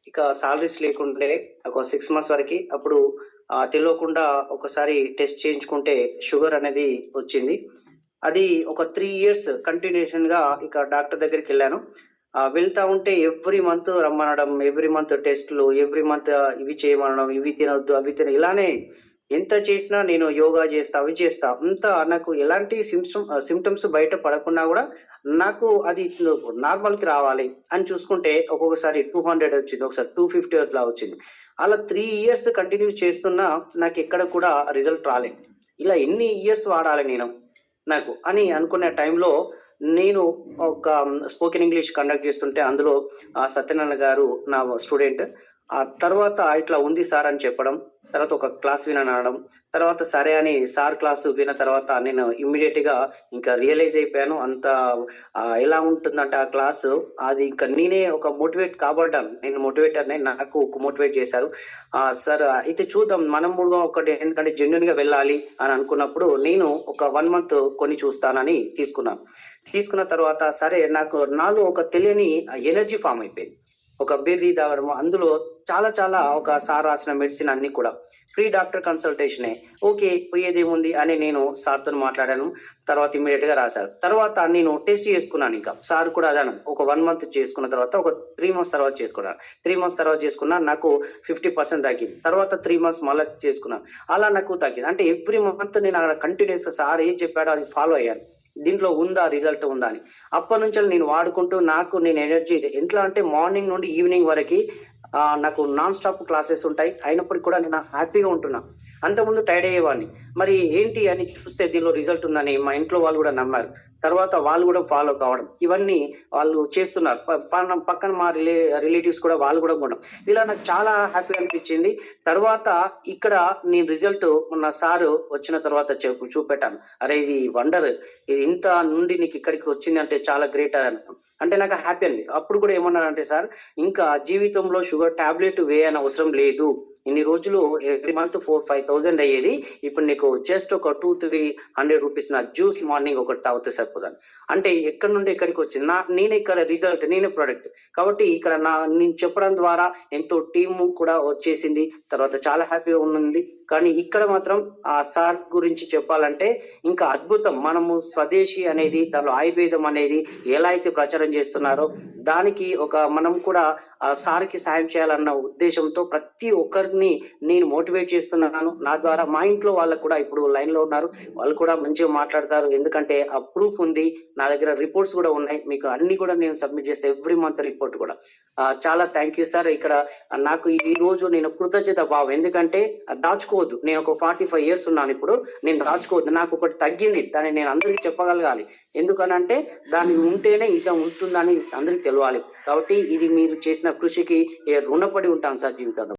ఇక సాలరీస్ లేకుండే ఒక 6 మంత్స్ వరకి. అప్పుడు తెలవకుండా ఒకసారి టెస్ట్ చేయించుకుంటే షుగర్ అనేది వచ్చింది. అది ఒక 3 ఇయర్స్ కంటిన్యూషన్‌గా ఇక డాక్టర్ దగ్గరికెళ్ళాను. వెళ్తా ఉంటే ఎవ్రీ మంత్ రమ్మనడం, ఎవ్రీ మంత్ టెస్ట్‌లు, ఎవ్రీ మంత్ ఇవి చేయమనడం, ఇవి తినొద్దు, అవి ఇలానే ఎంత చేసినా నేను యోగా చేస్తా, అవి చేస్తా. అంతా నాకు ఎలాంటి సింప్టమ్స్ బయట పడకున్నా గూడా నాకు అది నార్మల్‌కి రావాలి అని చూసుకుంటే ఒక్కొక్కసారి 200 వచ్చింది. ఒకసారి 250 అట్లా వచ్చింది. అలా 3 ఇయర్స్ కంటిన్యూ చేస్తున్నా నాకెక్కడ కూడా రిజల్ట్ రాలేదు. ఇలా ఎన్ని ఇయర్స్ వాడాలి నేను అని అనుకునే టైంలో నేను ఒక స్పోకెన్ ఇంగ్లీష్ కండక్ట్ చేస్తుంటే అందులో సత్యనారాయణ గారు నా స్టూడెంట్. ఆ తర్వాత ఇట్లా ఉంది సార్ అని చెప్పడం. తర్వాత ఒక క్లాస్ వినననడం. తర్వాత సరే అని సార్ క్లాస్ విన్న తర్వాత నేను ఇమ్మీడియేట్‌గా ఇంకా రియలైజ్ అయిపోయాను. అంత ఎలా ఉంటుందంటే ఆ క్లాసు అది ఇంకా నేనే ఒక మోటివేట్ కాబడ్డాను. నేను మోటివేటర్‌నే నాకు మోటివేట్ చేశారు. సార్ అయితే చూద్దాం మనం కూడా ఒకటి ఎందుకంటే జెన్యూన్‌గా వెళ్ళాలి అని అనుకున్నప్పుడు నేను ఒక 1 మంత్ కొని చూస్తానని తీసుకున్నాను. తీసుకున్న తర్వాత సరే నాకు నాలో ఒక తెలియని ఎనర్జీ ఫార్మ్ అయిపోయింది. ఒక బెర్రీ తాగడము. అందులో చాలా చాలా ఒక సార్ రాసిన మెడిసిన్ అన్నీ కూడా. ఫ్రీ డాక్టర్ కన్సల్టేషనే. ఓకే. పోయేదేముంది అని నేను సార్‌తోని మాట్లాడాను. తర్వాత ఇమ్మీడియేట్‌గా రాశారు. తర్వాత నేను టెస్ట్ చేసుకున్నానింక. సార్ కూడా అదే అన్నారు. ఒక 1 మంత్ చేసుకున్న తర్వాత ఒక 3 మంత్స్ తర్వాత చేసుకున్నాను. 3 మంత్స్ తర్వాత చేసుకున్నా నాకు 50% తగ్గింది. తర్వాత 3 మంత్స్ మళ్ళా చేసుకున్నాను. అలా నాకు తగ్గింది. అంటే ఎవ్రీ మంత్ నేను అక్కడ కంటిన్యూయస్‌గా సార్ ఏది చెప్పాడో అది ఫాలో అయ్యాను. దీంట్లో ఉందా? రిజల్ట్ ఉందా అని. అప్పటినుంచెల్లి నేను వాడుకుంటూ నేను ఎనర్జీ ఎట్లా అంటే మార్నింగ్ నుండి ఈవినింగ్ వరకి నాకు నాన్ స్టాప్ క్లాసెస్ ఉంటాయి. అయినప్పటికి కూడా నేను హ్యాపీగా ఉంటున్నా. అంతకుముందు టైర్డ్ అయ్యేవాడిని. మరి ఏంటి అని చూస్తే దీనిలో రిజల్ట్ ఉందని మా ఇంట్లో వాళ్ళు గూడా నమ్మారు. తర్వాత వాళ్ళు గూడా ఫాలో కావడం. ఇవన్నీ వాళ్ళు చేస్తున్నారు. పక్కన మా రిలేటివ్స్ కూడా వాళ్ళు గూడా కొనడం. ఇలా నాకు చాలా హ్యాపీగా అనిపించింది. తర్వాత ఇక్కడ నేను రిజల్ట్ మొన్న సారు వచ్చిన తర్వాత చూపెట్టాను. "అరే! ఇది వండర్. ఇది ఇంత నుండి నీకు ఇక్కడికి వచ్చిందంటే చాలా గ్రేట్" అన్నారు. అంటే నాకు హ్యాపీ అండి. అప్పుడు కూడా ఏమన్నారంటే సార్, "ఇంకా జీవితంలో షుగర్ టాబ్లెట్ వేయనవసరం లేదు. ఇన్ని రోజులు ఎవ్రీ మంత్ 4,000-5,000 అయ్యేది. ఇప్పుడు నీకు జస్ట్ ఒక 200-300 రూపీస్ నా జ్యూస్ మార్నింగ్ ఒకటి తాగితే సరిపోదని." అంటే ఎక్కడి నుండి ఎక్కడికొచ్చింది. నేనే ఇక్కడ రిజల్ట్, నేనే ప్రొడక్ట్. కాబట్టి ఇక్కడ నేను చెప్పడం ద్వారా ఎంతో టీము కూడా వచ్చేసింది. తర్వాత చాలా హ్యాపీగా ఉంది. కానీ ఇక్కడ మాత్రం ఆ సార్ గురించి చెప్పాలంటే ఇంకా అద్భుతం. మనము స్వదేశీ అనేది దానిలో ఆయుర్వేదం అనేది ఎలా అయితే ప్రచారం చేస్తున్నారో దానికి మనం కూడా సార్‌కి సాయం చేయాలన్న ఉద్దేశంతో ప్రతి ఒక్కరిని నేను మోటివేట్ చేస్తున్నాను. నా ద్వారా మా ఇంట్లో వాళ్ళకి కూడా ఇప్పుడు లైన్‌లో ఉన్నారు. వాళ్ళు కూడా మంచిగా మాట్లాడతారు. ఎందుకంటే ఆ ప్రూఫ్ ఉంది. నా దగ్గర రిపోర్ట్స్ కూడా ఉన్నాయి. మీకు అన్నీ కూడా నేను సబ్మిట్ చేస్తా ఎవ్రీ మంత్ రిపోర్ట్ కూడా. చాలా థాంక్ యూ సార్. ఇక్కడ నాకు ఈరోజు నేను కృతజ్ఞత భావం. ఎందుకంటే దాచుకోవద్దు. నేను ఒక 45 ఇయర్స్ ఉన్నానిప్పుడు. నేను దాచుకోవద్దు. నాకొకటి తగ్గింది. దాన్ని నేను అందరికి చెప్పగలగాలి. ఎందుకనంటే దాన్ని ఉంటేనే ఇంకా ఉంటుందని అందరికి తెలవాలి. కాబట్టి ఇది మీరు చేసిన కృషికి రుణపడి ఉంటాను సార్ జీవితంలో.